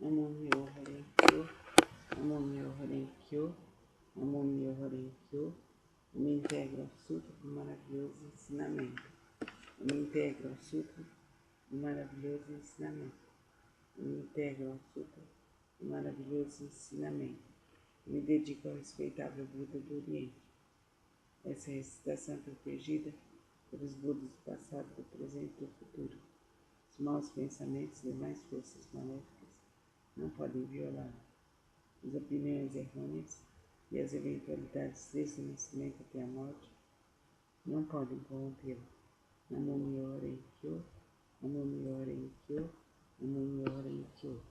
Namyo Horenkyo, Namyo Horenkyo, Namyo Horenkyo. Eu me integro ao Sutra do maravilhoso ensinamento. Eu me integro ao Sutra do maravilhoso ensinamento. Eu me integro ao Sutra do maravilhoso ensinamento. Eu me dedico ao respeitável Buda do Oriente. Essa recitação é protegida pelos Budas do passado, do presente e do futuro. Os maus pensamentos e demais forças maléficas não podem violá-la. As opiniões errôneas e as eventualidades desde o nascimento até a morte não podem corrompê-la. Namyo Horenkyo, Namyo Horenkyo, Namyo Horenkyo.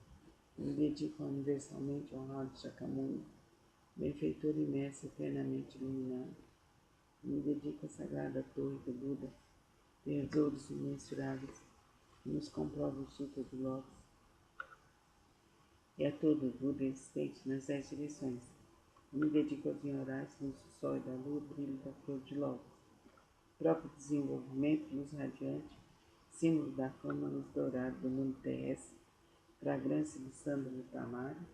Eu me dedico ao universalmente honrado Shakyamuni, benfeitor e mestre eternamente iluminado. Eu me dedico à sagrada torre do Buda, tesouros imensuráveis, que nos comprova o Sutra do Lótus, e a todo o Buda existente nas 10 direções. Eu me dedico aos orais, luz do sol e da lua, brilho da flor de lótus, próprio desenvolvimento, luz radiante, símbolo da fama, luz dourada do mundo terrestre, fragrância do sândalo tamário,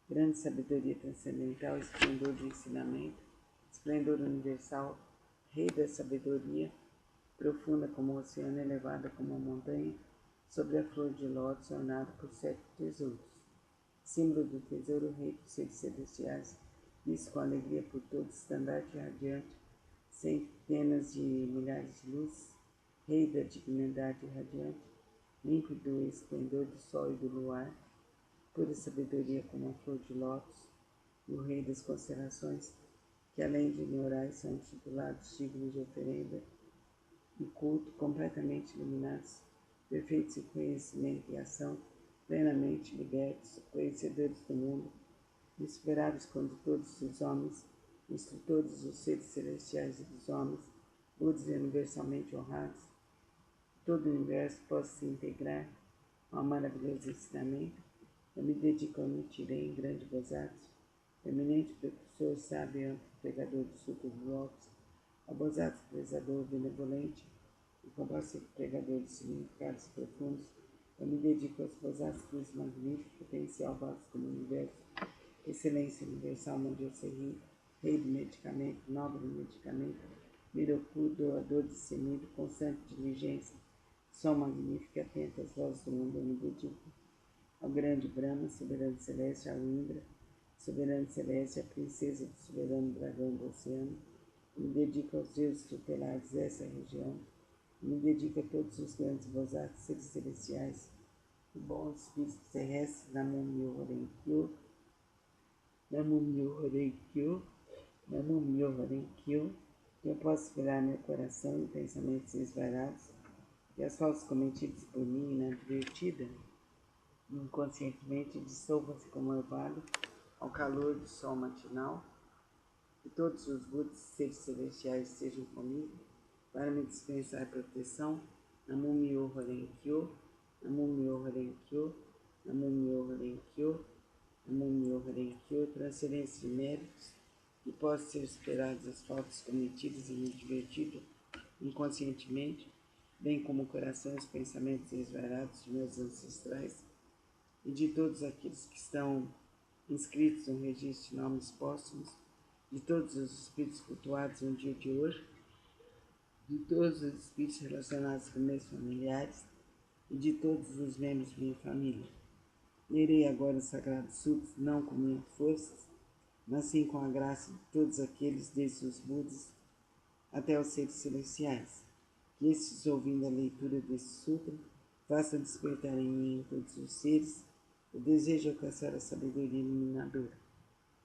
grande sabedoria transcendental, esplendor do ensinamento, esplendor universal, rei da sabedoria, profunda como o oceano, elevada como a montanha, sobre a flor de lótus, ornada por 7 tesouros. Símbolo do tesouro, rei dos seres celestiais, visto com alegria por todos, estandarte radiante, centenas de milhares de luzes, rei da dignidade radiante, límpido do esplendor do sol e do luar, pura sabedoria como a flor de lótus, e o rei das constelações, que além de neurais são intitulados dignos de oferenda e culto, completamente iluminados, perfeitos em conhecimento e ação, plenamente libertos, conhecedores do mundo, insuperáveis condutores dos homens, instrutores dos seres celestiais e dos homens, Budas universalmente honrados, todo o universo possa se integrar ao maravilhoso ensinamento. Eu me dedico ao Nichiren, grande Bosatsu, eminente precursor, sábio e amplo pregador do Sutra do Lótus, ao Bosatsu prezador, benevolente e compassivo pregador de significados profundos. Eu me dedico aos Bosatsus magníficos, potencial vasto como universo, excelência universal, Manjosei, rei do medicamento, nobre do medicamento, Miroku, doador de semido, constante diligência, som magnífico e atento às vozes do mundo. Eu me dedico ao grande Brahma, soberano celeste, ao Indra, soberano celeste, a princesa do soberano dragão do oceano. Eu me dedico aos deuses tutelares dessa região. Eu me dedico a todos os grandes Bosatsus, seres celestiais e bons espíritos terrestres. Namyo Horenkyo, Namyo Horenkyo, Namyo Horenkyo. Eu posso virar meu coração em pensamentos esvairados e as faltas cometidas por mim inadvertida, inconscientemente dissolvam-se como orvalho ao calor do sol matinal. Que todos os Budas e seres celestiais estejam comigo para me dispensar proteção. Namyo Horenkyo, Namyo Horenkyo, Namyo Horenkyo, Namyo Horenkyo. Transferência de méritos que possam ser superadas as faltas cometidas e inadvertidas inconscientemente, bem como o coração e os pensamentos esvairados de meus ancestrais e de todos aqueles que estão inscritos no registro de nomes póstumos, de todos os espíritos cultuados no dia de hoje, de todos os espíritos relacionados com meus familiares e de todos os membros de minha família. Lerei agora os Sagrados Sutras, não com minhas forças, mas sim com a graça de todos aqueles, desde os Budas até os seres celestiais. Que estes, ouvindo a leitura deste Sutra, façam despertar em mim e em todos os seres o desejo de alcançar a sabedoria iluminadora.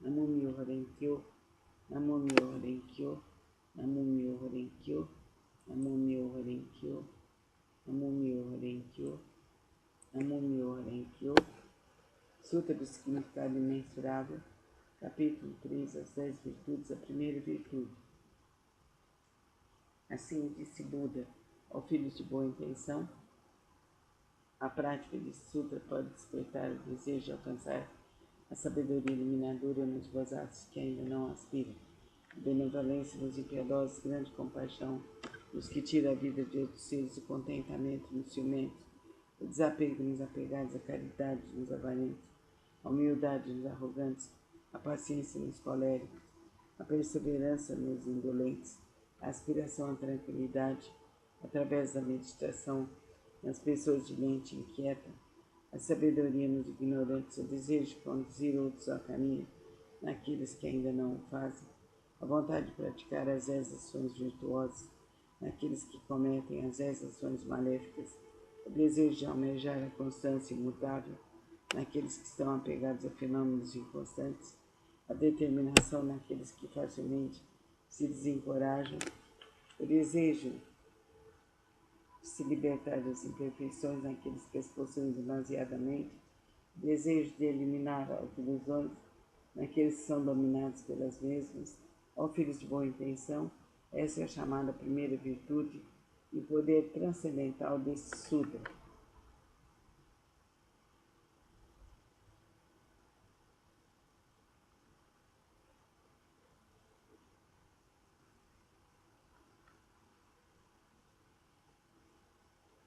Namyo Horenkyo, Namyo Horenkyo, Namyo Horenkyo, Namyo Horenkyo, Namyo Horenkyo, Namyo Horenkyo. Sutra do significado imensurável, capítulo 3, as 10 virtudes, a primeira virtude. Assim disse Buda ao filho de boa intenção: a prática desse sutra pode despertar o desejo de alcançar a sabedoria iluminadora nos Bosatsus que ainda não aspiram. A benevolência dos impiedosos, grande compaixão dos que tiram a vida de outros seres, o contentamento nos ciumentos, o desapego nos apegados, a caridade nos avarentos, a humildade nos arrogantes, a paciência nos coléricos, a perseverança nos indolentes, a aspiração à tranquilidade, através da meditação, nas pessoas de mente inquieta, a sabedoria nos ignorantes, o desejo de conduzir outros ao caminho, naqueles que ainda não o fazem, a vontade de praticar as 10 ações virtuosas, naqueles que cometem as 10 ações maléficas, o desejo de almejar a constância imutável, naqueles que estão apegados a fenômenos inconstantes, a determinação naqueles que facilmente se desencorajam, o desejo de se libertar das imperfeições naqueles que as possuem demasiadamente, o desejo de eliminar as ilusões naqueles que são dominados pelas mesmas. Ó filhos de boa intenção, essa é a chamada primeira virtude e o poder transcendental desse Sudra.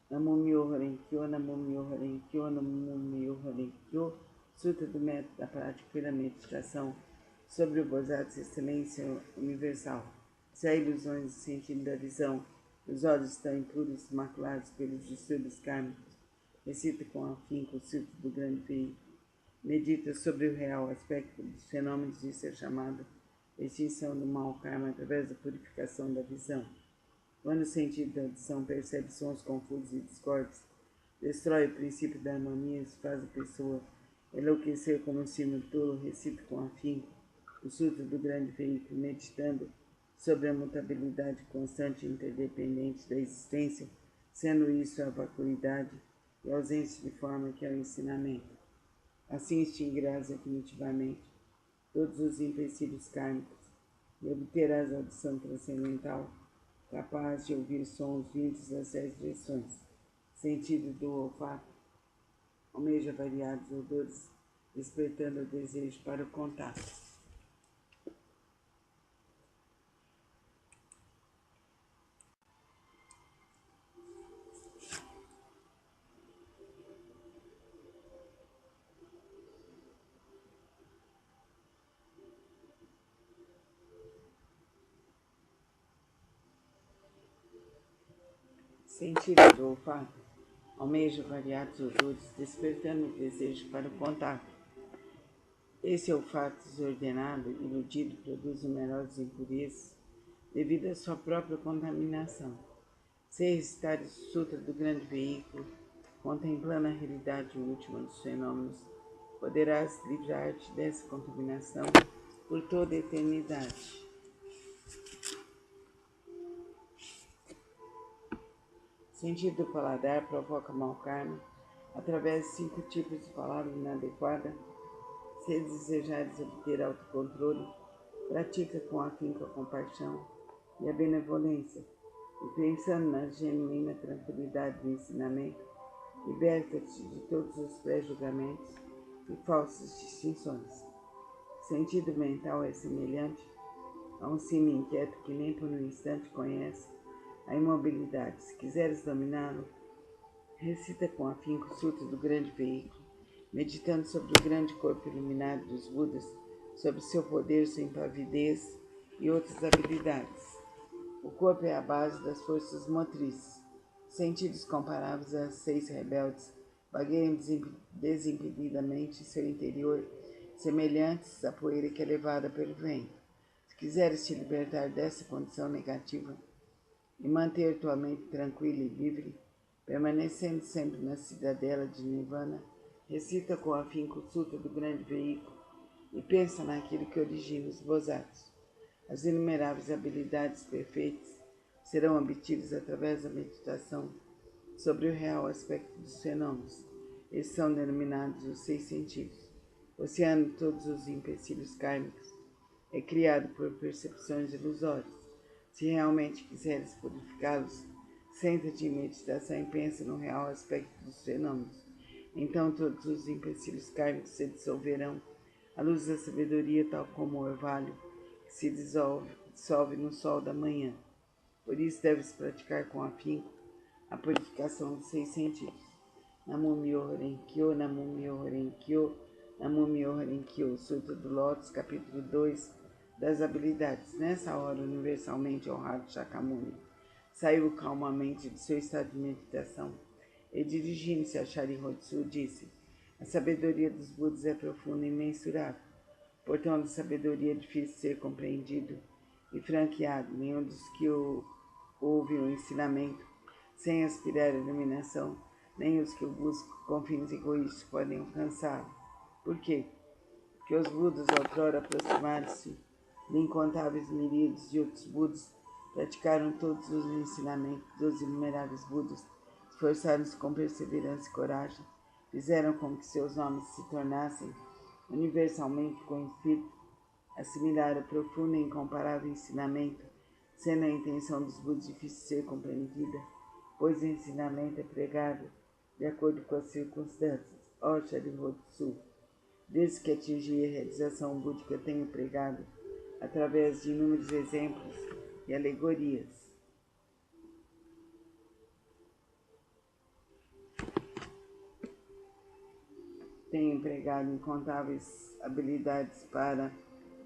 Namo Myoho Renge Kyo, Namo Myoho Renge Kyo, Namo Myoho Renge Kyo, Sutra do Método da Prática da Meditação sobre o Bodhisattva Excelência Universal. Se há ilusões no sentido da visão, os olhos estão impuros, maculados pelos distúrbios kármicos, recita com afinco o Sutra do Grande Veículo, medita sobre o real aspecto dos fenômenos de ser chamado extinção do mau karma através da purificação da visão. Quando o sentido da audição percebe sons confusos e discordes, destrói o princípio da harmonia e faz a pessoa enlouquecer como um sino tolo, recita com afinco o Sutra do Grande Veículo, meditando sobre a mutabilidade constante e interdependente da existência, sendo isso a vacuidade e a ausência de forma que é o ensinamento. Assim extinguirás definitivamente todos os empecilhos kármicos e obterás a audição transcendental, capaz de ouvir sons vindos das 10 direções, sentido do olfato, almeja variados odores, despertando o desejo para o contato. Sentido do olfato, almeja variados odores, despertando o desejo para o contato. Esse olfato desordenado, iludido, produz numerosas impurezas devido à sua própria contaminação. Se recitar o Sutra do Grande Veículo, contemplando a realidade última dos fenômenos, poderás livrar-te dessa contaminação por toda a eternidade. O sentido do paladar provoca mau karma através de 5 tipos de palavra inadequada. Se desejares obter autocontrole, pratica com afinco a compaixão e a benevolência, e pensando na genuína tranquilidade do ensinamento, liberta-te de todos os pré-julgamentos e falsas distinções. O sentido mental é semelhante a um sino inquieto que nem por um instante conhece a imobilidade. Se quiseres dominá-lo, recita com afinco o Sutra do Grande Veículo, meditando sobre o grande corpo iluminado dos Budas, sobre seu poder, sua impavidez e outras habilidades. O corpo é a base das forças motrizes. Sentidos comparáveis a 6 rebeldes vagueiam desimpedidamente em seu interior, semelhantes à poeira que é levada pelo vento. Se quiseres te libertar dessa condição negativa e manter tua mente tranquila e livre, permanecendo sempre na cidadela de Nirvana, recita com afinco o Sutra do Grande Veículo e pensa naquilo que origina os Bodhisattvas. As inumeráveis habilidades perfeitas serão obtidas através da meditação sobre o real aspecto dos fenômenos. Eles são denominados os 6 sentidos. O oceano de todos os empecilhos kármicos é criado por percepções ilusórias. Se realmente quiseres purificá-los, senta-te em meditação e pensa no real aspecto dos fenômenos. Então todos os empecilhos kármicos se dissolverão à luz da sabedoria, tal como o orvalho que se dissolve no sol da manhã. Por isso deves praticar com afinco a purificação dos 6 sentidos. Namum-myoho Renge-kyo, Namum-myoho Renge-kyo, Namum-myoho Renge-kyo. Sutra do Lótus, capítulo 2, das habilidades. Nessa hora, universalmente honrado Shakyamuni saiu calmamente de seu estado de meditação e, dirigindo-se a Sharihodzu, disse: a sabedoria dos Budas é profunda e imensurável. Portão de sabedoria é difícil de ser compreendido e franqueado. Nenhum dos que ouve o ensinamento sem aspirar à iluminação, nem os que o buscam com fins egoístas podem alcançá-lo. Por quê? Porque os Budas outrora aproximaram-se de incontáveis miríades de outros Budas, praticaram todos os ensinamentos dos inumeráveis Budas, esforçaram-se com perseverança e coragem, fizeram com que seus nomes se tornassem universalmente conhecidos, assimilaram o profundo e incomparável ensinamento, sendo a intenção dos Budas difícil de ser compreendida, pois o ensinamento é pregado de acordo com as circunstâncias. Ó Sharihodzu, desde que atingi a realização búdica, tenho pregado através de inúmeros exemplos e alegorias. Tenho empregado incontáveis habilidades para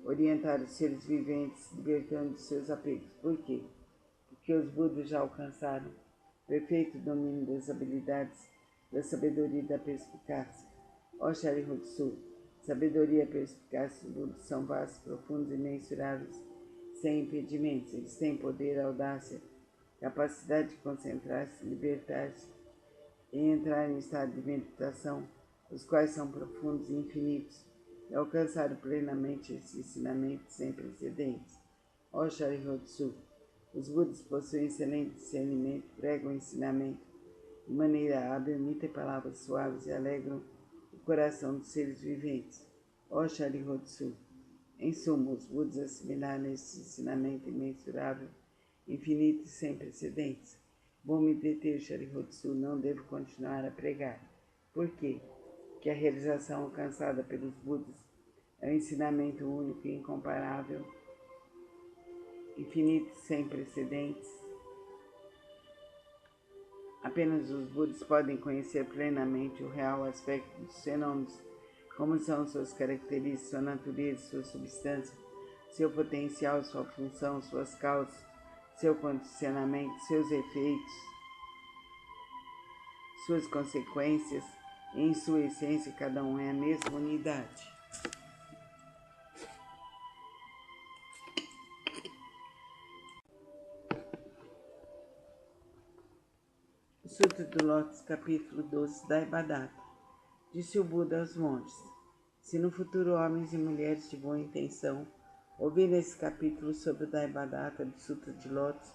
orientar os seres viventes, libertando de seus apegos. Por quê? Porque os Budas já alcançaram perfeito domínio das habilidades, da sabedoria e da perspicácia. Ó Sharihodzu, sabedoria e perspicácia dos Budas são vastos, profundos e imensuráveis, sem impedimentos. Eles têm poder, audácia, capacidade de concentrar-se, libertar-se e entrar em estado de meditação, os quais são profundos e infinitos, e alcançaram plenamente esse ensinamento sem precedentes. Ó Sharihodzu, os Budas possuem excelente discernimento, pregam o ensinamento de maneira hábil, emitem palavras suaves e alegram o coração dos seres viventes. Ó Sharihodzu, em suma, os Budas assimilaram esse ensinamento imensurável, infinito e sem precedentes. Vou me deter, Sharihodzu, não devo continuar a pregar. Por quê? Porque a realização alcançada pelos Budas é um ensinamento único e incomparável, infinito e sem precedentes. Apenas os Budas podem conhecer plenamente o real aspecto dos fenômenos, como são suas características, sua natureza, sua substância, seu potencial, sua função, suas causas, seu condicionamento, seus efeitos, suas consequências. Em sua essência, cada um é a mesma unidade. Sutra do Lótus, capítulo 12, Daibadata. Disse o Buda aos monges: se no futuro homens e mulheres de boa intenção ouvirem esse capítulo sobre o Daibadata do Sutra de Lótus,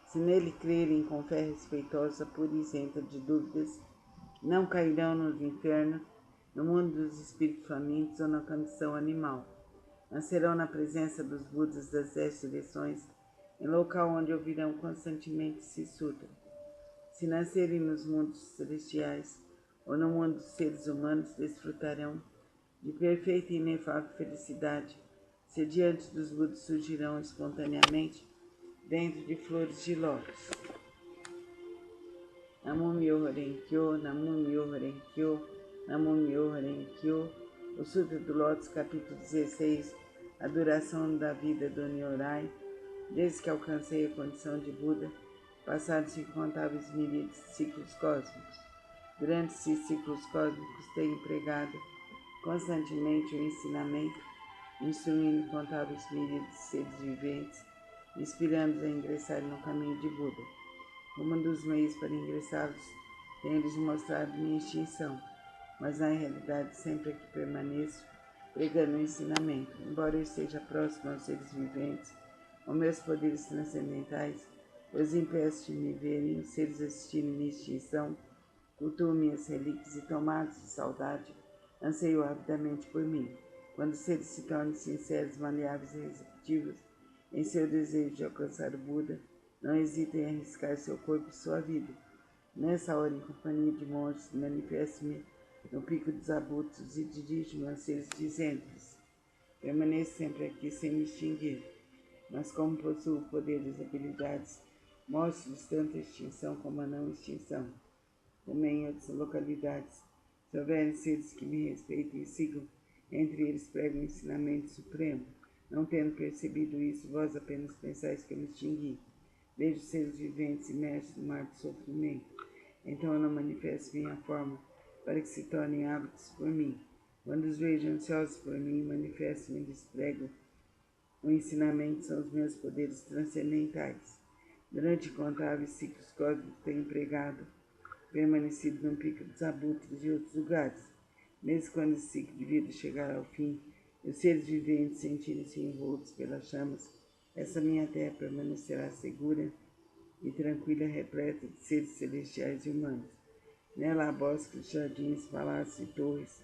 se nele crerem com fé respeitosa, pura e isenta de dúvidas, não cairão no inferno, no mundo dos espíritos famintos ou na condição animal. Nascerão na presença dos Budas das 10 direções, em local onde ouvirão constantemente esse sutra. Se nascerem nos mundos celestiais ou no mundo dos seres humanos, desfrutarão de perfeita e inefável felicidade, se diante dos Budas surgirão espontaneamente dentro de flores de lótus. Namum-myoho Renge-kyo, Namum-myoho Renge-kyo, Namum-myoho Renge-kyo. O Sutra do Lótus, capítulo 16, a duração da vida do Nyorai. Desde que alcancei a condição de Buda, passaram-se incontáveis miríades de ciclos cósmicos. Durante esses ciclos cósmicos tenho pregado constantemente o ensinamento, instruindo incontáveis miríades de seres viventes, inspirando-os a ingressarem no caminho de Buda. Como um dos meios para ingressá-los, tenho-lhes mostrado minha extinção, mas na realidade sempre aqui permaneço, pregando o ensinamento. Embora eu esteja próximo aos seres viventes, os meus poderes transcendentais os impeço de me verem, os seres assistindo minha extinção, cultuam minhas relíquias e, tomados de saudade, anseiam avidamente por mim. Quando os seres se tornam sinceros, maleáveis e receptivos em seu desejo de alcançar o Buda, não hesitem em arriscar seu corpo e sua vida. Nessa hora, em companhia de monges, manifesto-me no pico dos abutres e dirijo-me aos seres dizendo-lhes: permaneço sempre aqui sem me extinguir, mas como possuo o poder das habilidades, mostro-lhes tanto a extinção como a não extinção. também em outras localidades. Se houverem seres que me respeitem e sigam, entre eles prego o ensinamento supremo. Não tendo percebido isso, vós apenas pensais que eu me extingui. Vejo seres viventes imersos no mar de sofrimento. Então eu não manifesto minha forma, para que se tornem hábitos por mim. Quando os vejo ansiosos por mim, manifesto-me e lhes prego. O ensinamento são os meus poderes transcendentais. Durante incontáveis ciclos cósmicos tenho pregado, permanecido no pico dos abutres de outros lugares. Mesmo quando esse ciclo de vida chegar ao fim, e os seres viventes sentirem-se envoltos pelas chamas, essa minha terra permanecerá segura e tranquila, repleta de seres celestiais e humanos. Nela há bosques, jardins, palácios e torres,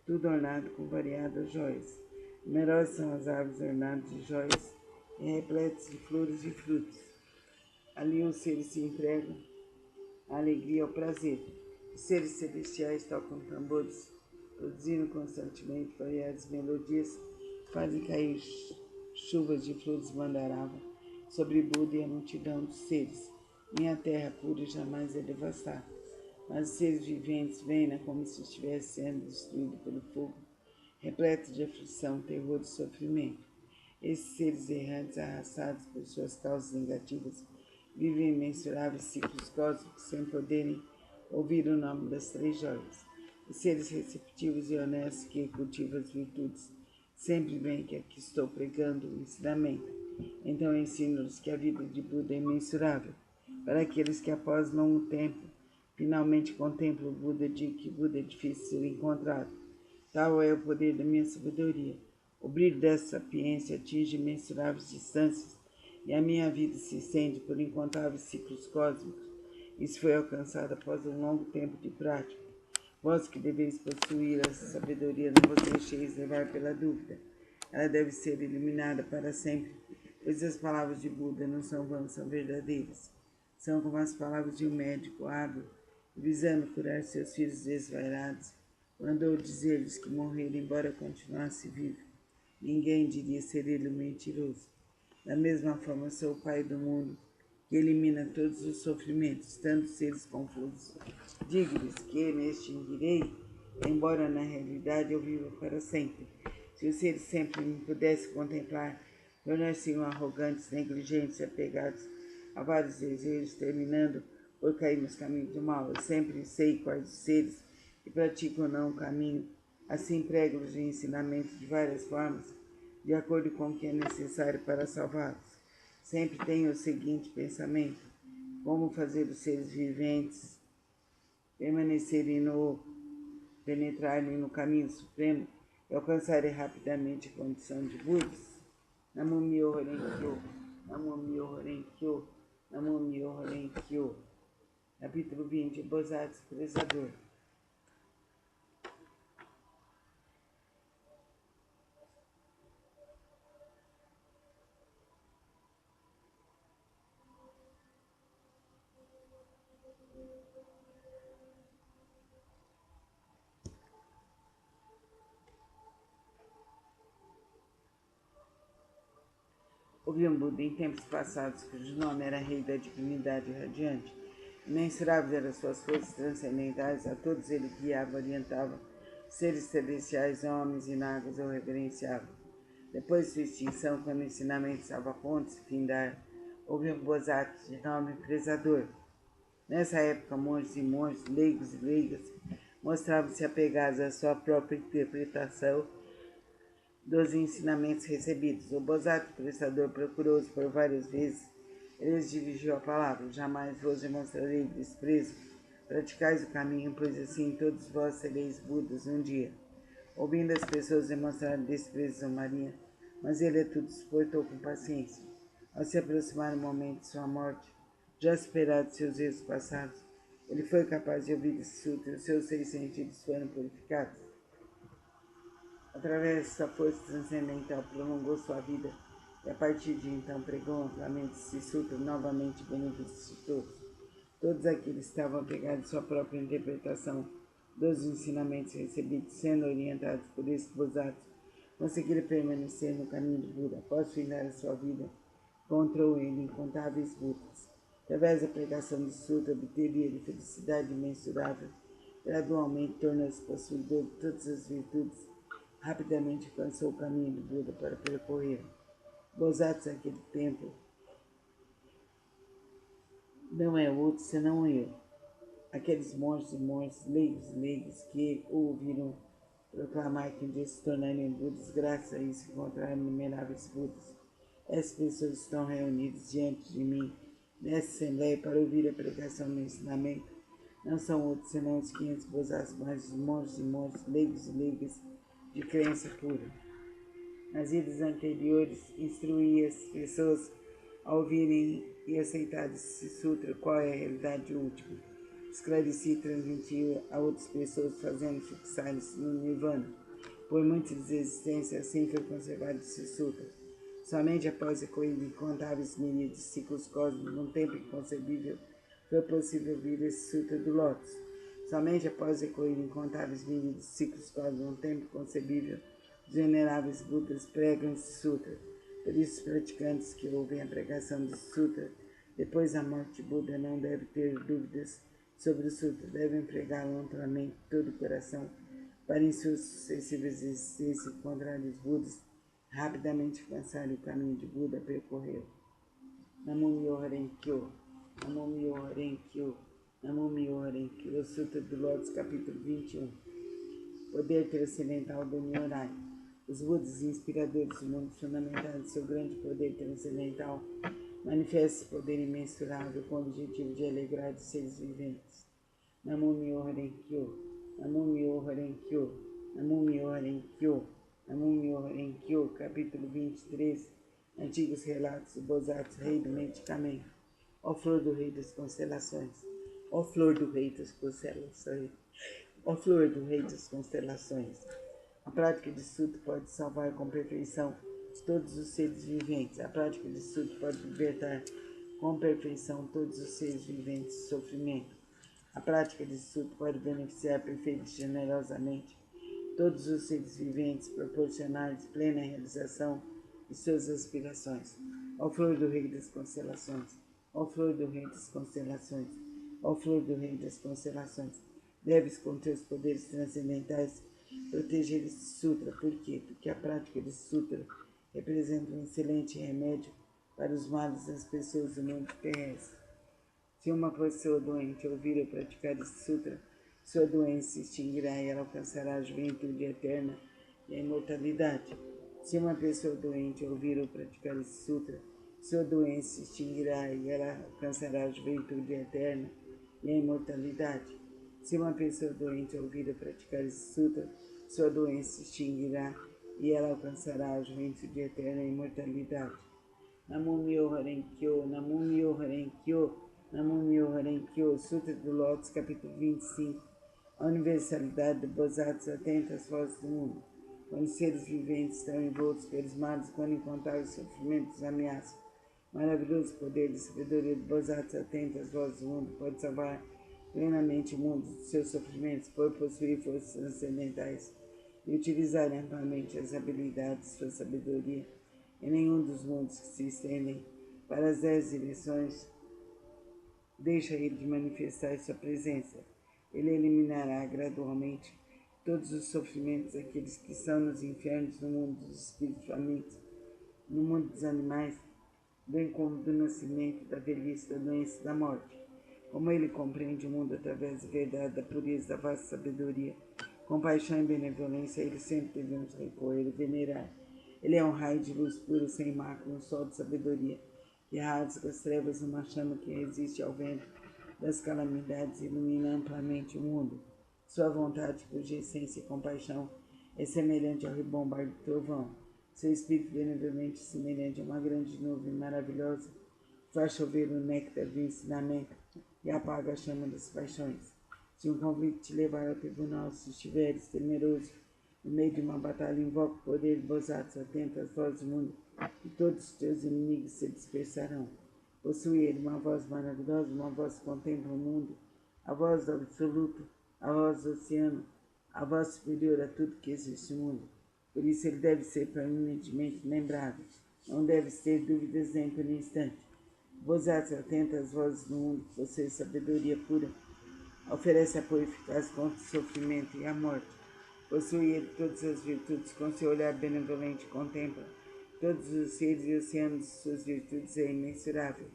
tudo ornado com variadas joias. Numerosas são as árvores ornadas de joias e repletas de flores e frutos. Ali os seres se entregam à alegria e ao prazer. Os seres celestiais tocam tambores, produzindo constantemente variadas melodias, fazem cair chuvas de flores mandarava sobre Buda e a multidão dos seres. Minha terra pura jamais é devastada, mas os seres viventes veem-na como se estivesse sendo destruído pelo fogo, repleto de aflição, terror e sofrimento. Esses seres errantes, arrastados por suas causas negativas, vivem imensuráveis ciclos cósmicos sem poderem ouvir o nome das três joias. Os seres receptivos e honestos que cultivam as virtudes sempre veem que aqui estou pregando o ensinamento. Então ensino-lhes que a vida de Buda é imensurável. Para aqueles que após longo tempo finalmente contemplam o Buda, digo que Buda é difícil de ser encontrado. Tal é o poder da minha sabedoria. O brilho dessa sapiência atinge imensuráveis distâncias e a minha vida se estende por incontáveis ciclos cósmicos. Isso foi alcançado após um longo tempo de prática. Vós que deveis possuir essa sabedoria, não vos deixeis levar pela dúvida. Ela deve ser eliminada para sempre, pois as palavras de Buda não são vãs, são verdadeiras. São como as palavras de um médico hábil, visando curar seus filhos desvairados. Mandou dizer-lhes que morreram, embora continuasse vivo. Ninguém diria ser ele um mentiroso. Da mesma forma, sou o Pai do mundo, que elimina todos os sofrimentos, estando seres confusos. Digo-lhes que me extinguirei, embora na realidade eu viva para sempre. Se os seres sempre me pudessem contemplar, tornar-se-iam arrogantes, negligentes e apegados a vários desejos, terminando por cair nos caminhos do mal. Eu sempre sei quais os seres que praticam não o caminho. Assim prego-lhes o ensinamento de várias formas, de acordo com o que é necessário para salvá-los. Sempre tenho o seguinte pensamento: como fazer os seres viventes permanecerem penetrarem no caminho supremo e alcançarem rapidamente a condição de Budas. Namo Myoho Renge Kyo, Namo Myoho Renge Kyo, Namo Myoho Renge Kyo. Capítulo 20, Bodhisattva Expressador. Houve um Buda em tempos passados, cujo nome era Rei da Divindade Radiante. Imensuráveis eram suas forças transcendentais, a todos ele guiava, orientava, seres celestiais, homens e nagas o reverenciavam. Depois de sua extinção, quando o ensinamento estava a ponto de se findar, houve um Bodhisattva de nome Prezador. Nessa época, monges e monges, leigos e leigas, mostravam-se apegados à sua própria interpretação dos ensinamentos recebidos. O Bodhisattva Prestador procurou-os por várias vezes. Ele lhes dirigiu a palavra: jamais vos demonstrarei desprezo. Praticais o caminho, pois assim todos vós sereis Budas um dia. Ouvindo as pessoas demonstrar desprezo a Maria, mas ele a tudo suportou com paciência. Ao se aproximar o momento de sua morte, já superado seus erros passados, ele foi capaz de ouvir esse sutra e os seus 6 sentidos foram purificados. Através dessa força transcendental, prolongou sua vida e a partir de então pregou amplamente esse sutra, novamente benefícios de todos. Todos aqueles que estavam apegados à sua própria interpretação dos ensinamentos recebidos, sendo orientados por esse Bodhisattva, conseguiram permanecer no caminho do Buda. Após findar a sua vida, encontrou ele incontáveis Budas. Através da pregação do Sutra, obteria de felicidade imensurável. Gradualmente tornou-se possuidor de todas as virtudes. Rapidamente alcançou o caminho do Buda para percorrer. Bodhisattva naquele tempo não é outro senão eu. Aqueles monges e monges, leigos que o ouviram proclamar que um dia se tornariam Budas, graças a isso encontraram inumeráveis Budas. Essas pessoas estão reunidas diante de mim nessa assembleia para ouvir a pregação do ensinamento. Não são outros senão os 500 Bodhisattvas, mas os monges e monges, leigos e leigas de crença pura. Nas vidas anteriores, instruí as pessoas a ouvirem e aceitarem esse sutra, qual é a realidade última. Esclareci e transmiti a outras pessoas, fazendo fixar-se no Nirvana. Por muitas existências, assim foi conservado esse sutra. Somente após a corrida de incontáveis miríades de ciclos cósmicos, num tempo inconcebível, foi possível ouvir esse sutra do Lótus. Somente após a corrida de incontáveis miríades de ciclos cósmicos, num tempo inconcebível, os veneráveis Budas pregam esse sutra. Por isso, os praticantes que ouvem a pregação desse sutra, depois da morte de Buda, não devem ter dúvidas sobre o sutra, devem pregá-lo amplamente de todo o coração, para em suas sucessivas existências encontrar os Budas, rapidamente alcançarem o caminho de Buda percorreu. Namo Myoho Renge Kyo, Namo Myoho Renge Kyo, Namo Myoho Renge Kyo, Sutra do Lótus, capítulo 21. Poder transcendental do Nyorai. Os Budas inspiradores do mundo, fundamentados em seu grande poder transcendental, manifestam esse poder imensurável com o objetivo de alegrar os seres viventes. Namo Myoho Renge Kyo, Namo Myoho Renge Kyo, Namo Myoho Renge Kyo, Namo Myoho Renge Kyo, capítulo 23, antigos relatos do Bodhisattva, rei do medicamento. Ó flor do rei das constelações, ó flor do rei das constelações, ó flor do rei das constelações. A prática de Sutra pode salvar com perfeição todos os seres viventes. A prática de Sutra pode libertar com perfeição todos os seres viventes do sofrimento. A prática de Sutra pode beneficiar perfeita e generosamente todos os seres viventes, proporcionar-lhes plena realização de suas aspirações. Ó flor do rei das constelações, ó flor do rei das constelações, ó flor do rei das constelações, deves com teus poderes transcendentais proteger este sutra. Por quê? Porque a prática desse sutra representa um excelente remédio para os males das pessoas do mundo terrestre. Se uma pessoa doente ouvir ou praticar esse sutra, sua doença se extinguirá e ela alcançará a juventude eterna e a imortalidade. Se uma pessoa doente ouvir ou praticar esse sutra, sua doença se extinguirá e ela alcançará a juventude eterna e a imortalidade. Se uma pessoa doente ouvir ou praticar esse sutra, sua doença se extinguirá e ela alcançará a juventude eterna e a imortalidade. Namo Myoho Renge Kyo, Namo Myoho Renge Kyo, Namo Myoho Renge Kyo, Sutra do Lótus, capítulo 25. A universalidade do Bodhisattva atenta às vozes do mundo. Quando os seres viventes estão envoltos pelos males, quando incontáveis sofrimentos ameaçam, maravilhoso poder de sabedoria do Bodhisattva atenta às vozes do mundo pode salvar plenamente o mundo de seus sofrimentos, por possuir forças transcendentais e utilizar amplamente as habilidades de sua sabedoria. Em nenhum dos mundos que se estendem para as 10 direções deixa ele de manifestar sua presença. Ele eliminará gradualmente todos os sofrimentos daqueles que estão nos infernos, no mundo dos espíritos famintos, no mundo dos animais, bem como do nascimento, da velhice, da doença e da morte. Como ele compreende o mundo através da verdade, da pureza, da vasta sabedoria, compaixão e benevolência, ele sempre devemos recorrer e venerar. Ele é um raio de luz pura, sem mácula, um sol de sabedoria, que rasga as trevas numa chama que resiste ao vento das calamidades e ilumina amplamente o mundo. Sua vontade, cuja essência e compaixão é semelhante ao ribombar do trovão. Seu espírito benevolente, semelhante a uma grande nuvem maravilhosa, faz chover o néctar do ensinamento e apaga a chama das paixões. Se um convite te levar ao tribunal, se estiveres temeroso, no meio de uma batalha, invoca o poder de Bodhisattva, atenta às vozes do mundo, e todos os teus inimigos se dispersarão. Possui ele uma voz maravilhosa, uma voz que contempla o mundo, a voz do absoluto, a voz do oceano, a voz superior a tudo que existe no mundo. Por isso ele deve ser permanentemente lembrado, não deve ter dúvidas nem por um instante. Bodhisattva atenta às vozes do mundo, possui sabedoria pura, oferece apoio eficaz contra o sofrimento e a morte. Possui ele todas as virtudes, com seu olhar benevolente contempla todos os seres e o oceano de suas virtudes é imensurável.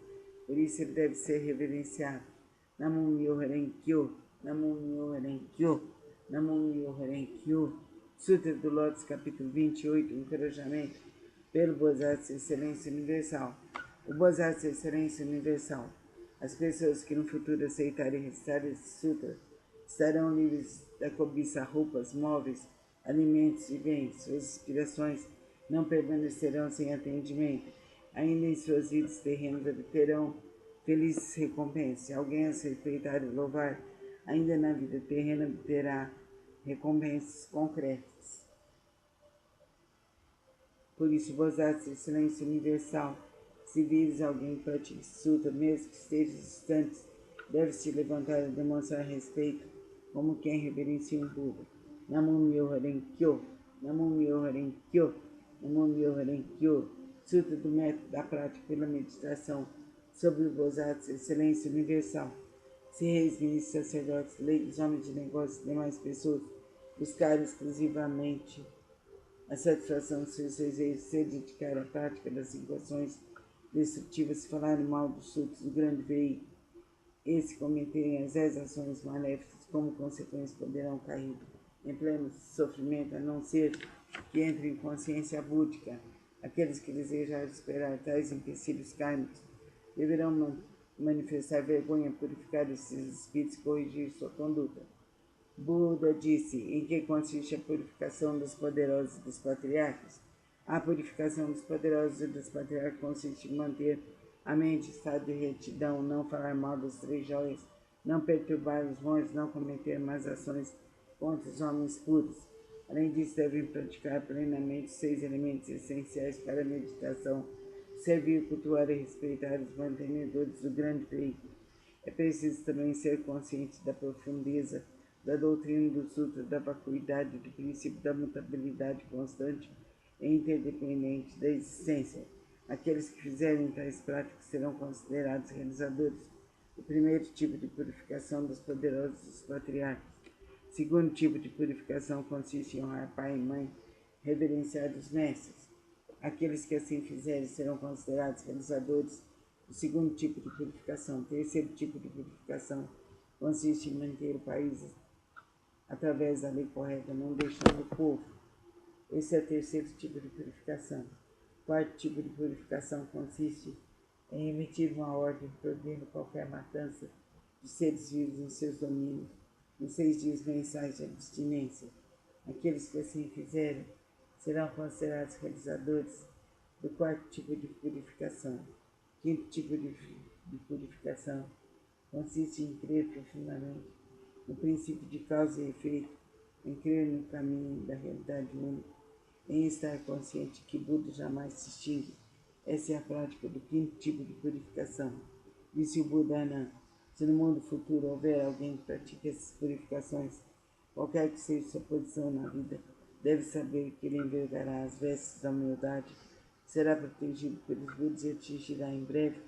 Por isso ele deve ser reverenciado. Namo Myoho Renge Kyo, Namo Myoho Renge Kyo, Namo Myoho Renge Kyo. Sutra do Lótus, capítulo 28, encorajamento pelo Bodhisattva Excelência Universal. O Bodhisattva Excelência Universal. As pessoas que no futuro aceitarem recitar esse sutra estarão livres da cobiça, roupas, móveis, alimentos e bens. Suas aspirações não permanecerão sem atendimento. Ainda em suas vidas terrenas obterão felizes recompensas. Se alguém as respeitar e louvar, ainda na vida terrena obterá recompensas concretas. Por isso, Bodhisattva Excelência Universal, se vires alguém que pratique sutra, mesmo que esteja distante, deve se levantar e demonstrar respeito, como quem reverencia um Buda. Namo Myoho Renge Kyo, Namo Myoho Renge Kyo, Namo Myoho Renge Kyo. Sutra do método da prática pela meditação sobre o Bodhisattva Excelência Universal. Se reis, ministros, sacerdotes, leigos, homens de negócios e demais pessoas buscarem exclusivamente a satisfação dos seus desejos, se dedicar à prática das ações destrutivas, se falarem mal dos sutras do grande veículo, e se cometerem as 10 ações maléficas, como consequência poderão cair em pleno sofrimento, a não ser que entrem em consciência búdica. Aqueles que desejarem superar tais empecilhos kármicos deverão manifestar vergonha, purificar esses espíritos e corrigir sua conduta. Buda disse: em que consiste a purificação dos poderosos e dos patriarcas? A purificação dos poderosos e dos patriarcas consiste em manter a mente em estado de retidão, não falar mal das 3 joias, não perturbar os monges, não cometer más ações contra os homens puros. Além disso, devem praticar plenamente os 6 elementos essenciais para a meditação, servir, cultuar e respeitar os mantenedores do grande veículo. É preciso também ser consciente da profundeza da doutrina do Sutra, da vacuidade, do princípio da mutabilidade constante e interdependente da existência. Aqueles que fizerem tais práticas serão considerados realizadores do primeiro tipo de purificação dos poderosos dos patriarcas. O segundo tipo de purificação consiste em honrar pai e mãe, reverenciar os mestres. Aqueles que assim fizerem serão considerados realizadores do segundo tipo de purificação. O terceiro tipo de purificação consiste em manter o país através da lei correta, não deixando o povo. Esse é o terceiro tipo de purificação. O quarto tipo de purificação consiste em emitir uma ordem proibindo qualquer matança de seres vivos em seus domínios, nos 6 dias mensais de abstinência. Aqueles que assim fizerem serão considerados realizadores do quarto tipo de purificação. O quinto tipo de purificação consiste em crer profundamente no princípio de causa e efeito, em crer no caminho da realidade única, em estar consciente que Buda jamais se extingue. Essa é a prática do quinto tipo de purificação. Disse o Buda Ananda: se no mundo futuro houver alguém que pratique essas purificações, qualquer que seja sua posição na vida, deve saber que ele envergará as vestes da humildade, será protegido pelos Budas e atingirá em breve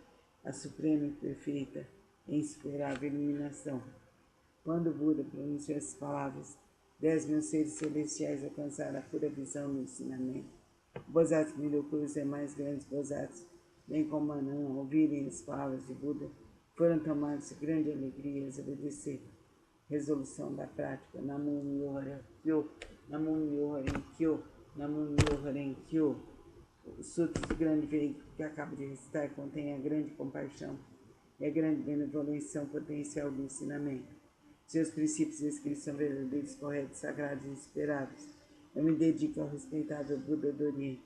a suprema e perfeita e insuperável iluminação. Quando o Buda pronunciou essas palavras, 10.000 seres celestiais alcançaram a pura visão no ensinamento. O Bodhisattva Miroku e os demais grandes Bodhisattvas, bem como Ananda, ao ouvirem as palavras de Buda, foram tomados de grande alegria e obedeceram. Resolução da prática. Namo Myoho Renge Kyo, Namo Myoho Renge Kyo, Namo Myoho Renge Kyo. O Sutra do grande veículo que acabo de recitar contém a grande compaixão e a grande benevolência são potencial do ensinamento. Seus princípios escritos são verdadeiros, corretos, sagrados e insuperáveis. Eu me dedico ao respeitável Buda do Oriente.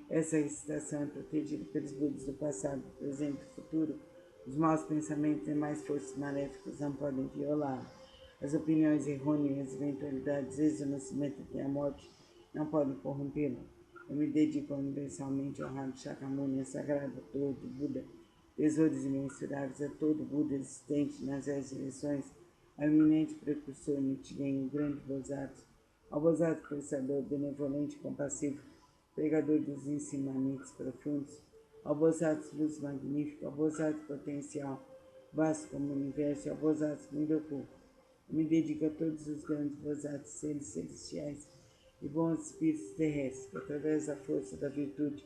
Essa recitação é protegida pelos Budas do passado, do presente e do futuro. Os maus pensamentos e mais forças maléficas não podem violá-la. As opiniões errôneas e as eventualidades, desde o nascimento até a morte, não podem corrompê-la. Eu me dedico universalmente ao honrado Shakyamuni, a sagrada torre do Buda, tesouros imensuráveis a todo Buda existente nas 10 direções, ao eminente precursor Nichiren, o grande Bodhisattva, ao Bodhisattva pensador, benevolente e compassivo, pregador dos ensinamentos profundos, Ó Bosatsu luz magnífica, ó Bosatsu potencial, vasto como o universo, ó Bosatsu mundo oculto. Eu me dedico a todos os grandes Bosatsu, seres celestiais e bons espíritos terrestres, que através da força da virtude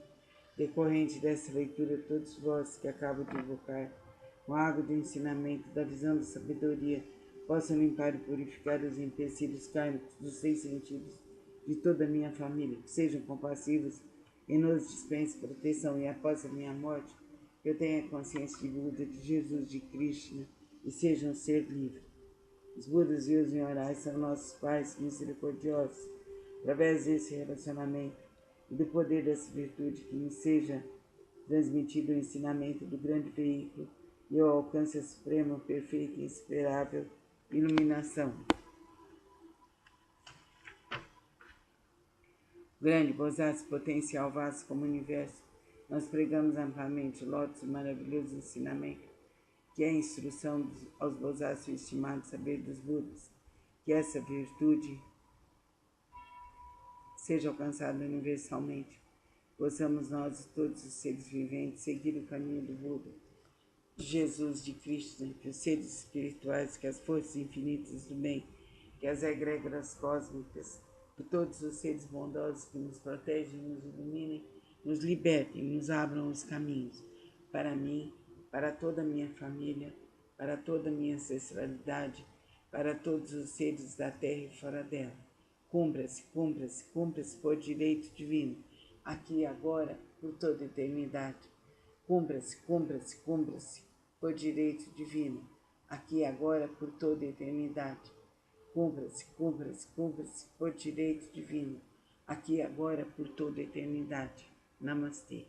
decorrente dessa leitura, todos vós que acabo de invocar, com a água do ensinamento, da visão da sabedoria, possam limpar e purificar os empecilhos kármicos dos 6 sentidos de toda a minha família, que sejam compassivos e nos dispensem proteção, e após a minha morte, eu tenha consciência de Buda, de Jesus, de Krishna, e seja um ser livre. Os Budas e os Nyorais são nossos pais misericordiosos. Através desse relacionamento e do poder dessa virtude, que me seja transmitido o ensinamento do grande veículo e eu alcance a suprema, perfeita e insuperável iluminação. Grande, Bosatsu potencial, vasto como o universo, nós pregamos amplamente o lótus e maravilhoso ensinamento, que é a instrução aos Bosatsu e estimado saber dos Budas, que essa virtude seja alcançada universalmente. Possamos nós e todos os seres viventes seguir o caminho do Buda, de Jesus, de Krishna, que os seres espirituais, que as forças infinitas do bem, que as egrégoras cósmicas, que todos os seres bondosos que nos protegem, nos iluminem, nos libertem, nos abram os caminhos para mim, para toda a minha família, para toda a minha ancestralidade, para todos os seres da terra e fora dela. Cumpra-se, cumpra-se, cumpra-se por direito divino, aqui e agora, por toda a eternidade. Cumpra-se, cumpra-se, cumpra-se por direito divino, aqui e agora, por toda a eternidade. Cumpra-se, cumpra-se, cumpra-se por direito divino, aqui e agora, por toda a eternidade. Namastê.